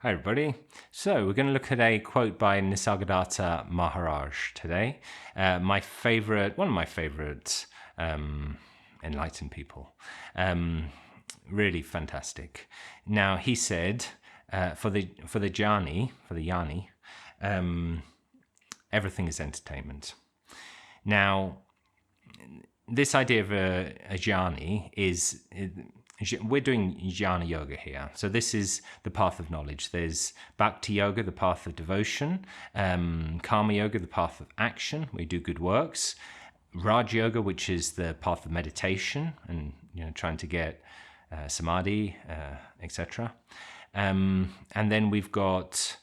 Hi everybody. So we're going to look at a quote by Nisargadatta Maharaj today. One of my favorite enlightened people. Really fantastic. Now he said, for the Jnani, everything is entertainment. Now, this idea of a Jnani is, we're doing Jnana Yoga here. So this is the path of knowledge. There's Bhakti Yoga, the path of devotion, Karma Yoga, the path of action. We do good works. Raj Yoga, which is the path of meditation and trying to get samadhi, etc. And then we've got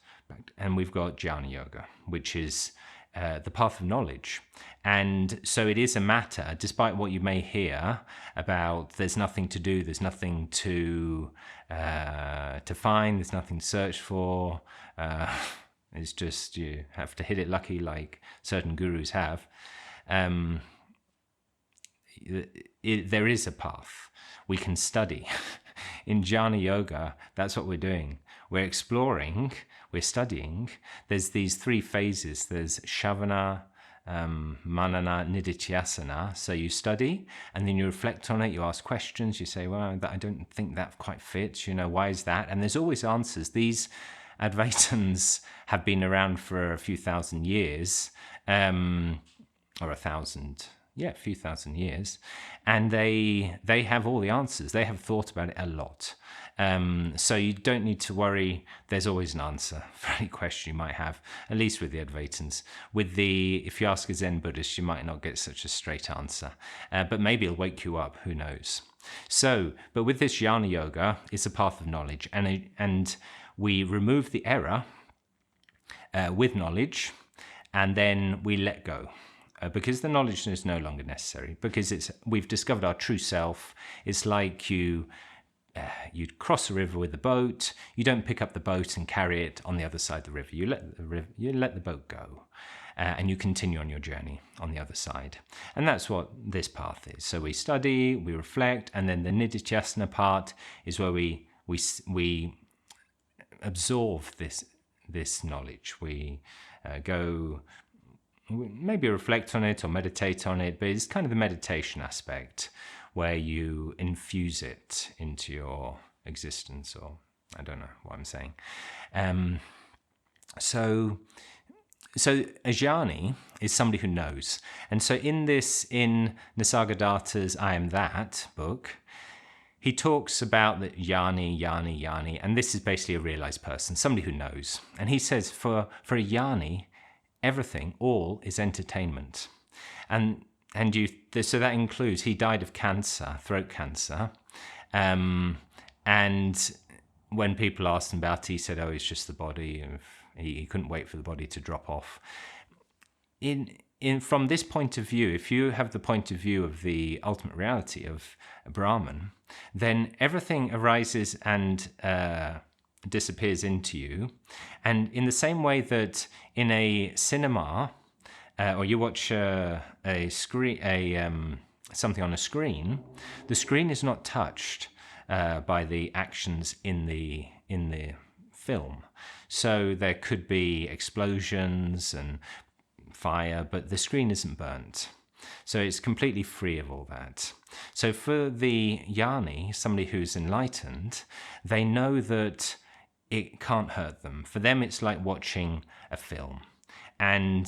Jnana Yoga, which is the path of knowledge. And so it is a matter, despite what you may hear about there's nothing to do, there's nothing to find, there's nothing to search for, it's just you have to hit it lucky like certain gurus have. There is a path. We can study. In Jnana Yoga, that's what we're doing. We're exploring, we're studying. There's these three phases. There's śravaṇa, manana, nididhyāsana. So you study and then you reflect on it, you ask questions, you say, well, I don't think that quite fits, why is that? And there's always answers. These Advaitans have been around for a few thousand years, or a few thousand years, and they have all the answers. They have thought about it a lot. So you don't need to worry. There's always an answer for any question you might have, at least with the Advaitans. If you ask a Zen Buddhist, you might not get such a straight answer, but maybe it'll wake you up, who knows. So, but with this Jnana Yoga, it's a path of knowledge, and we remove the error with knowledge, and then we let go. Because the knowledge is no longer necessary, because we've discovered our true self. It's like you'd cross a river with a boat. You don't pick up the boat and carry it on the other side of the river. You let the boat go, and you continue on your journey on the other side. And that's what this path is. So we study, we reflect, and then the nididhyāsana part is where we absorb this knowledge. We go. Maybe reflect on it or meditate on it, but it's kind of the meditation aspect where you infuse it into your existence, or I don't know what I'm saying. So a jnani is somebody who knows. And so in Nisargadatta's I Am That book, he talks about the jnani, and this is basically a realized person, somebody who knows. And he says for a jnani, everything, all is entertainment. So that includes, he died of cancer, throat cancer. And when people asked him about it, he said, it's just the body. He couldn't wait for the body to drop off. From this point of view, if you have the point of view of the ultimate reality of Brahman, then everything arises and disappears into you. And in the same way that in a cinema, or you watch something on a screen, the screen is not touched by the actions in the film. So there could be explosions and fire, but the screen isn't burnt. So it's completely free of all that. So for the jnani, somebody who's enlightened, they know that it can't hurt them. For them, it's like watching a film. And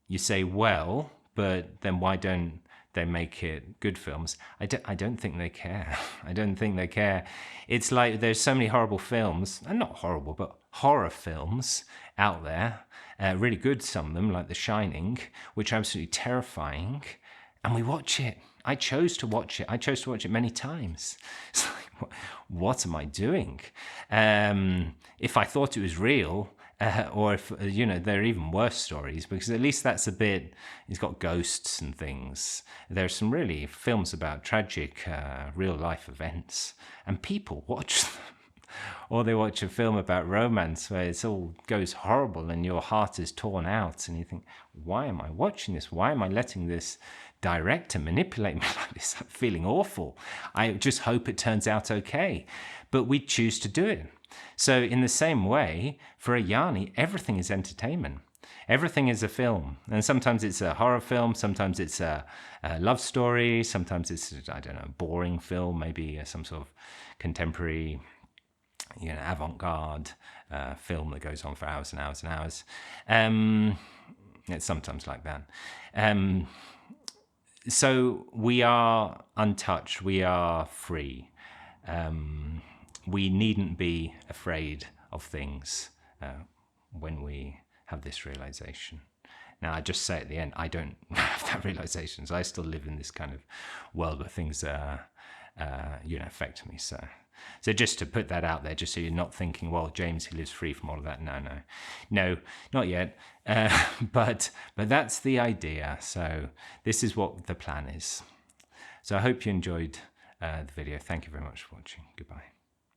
you say, well, but then why don't they make it good films? I don't think they care. I don't think they care. It's like there's so many horrible films, and not horrible, but horror films out there, really good, some of them, like The Shining, which are absolutely terrifying, and we watch it. I chose to watch it. I chose to watch it many times. It's like, what am I doing? If I thought it was real, or if, there are even worse stories, because at least that's it's got ghosts and things. There are some really films about tragic real life events, and people watch them. Or they watch a film about romance where it all goes horrible and your heart is torn out, and you think, why am I watching this? Why am I letting this director manipulate me like this? I'm feeling awful. I just hope it turns out okay. But we choose to do it. So in the same way, for a Jnani, everything is entertainment. Everything is a film. And sometimes it's a horror film, sometimes it's a love story, sometimes it's, I don't know, a boring film, maybe some sort of contemporary, avant-garde film that goes on for hours and hours and hours. It's sometimes like that. So we are untouched, we are free. We needn't be afraid of things when we have this realization. Now, I just say at the end, I don't have that realization, so I still live in this kind of world where things affect me. So just to put that out there, just so you're not thinking, well, James, he lives free from all of that. No, not yet. But that's the idea. So this is what the plan is. So I hope you enjoyed the video. Thank you very much for watching. Goodbye.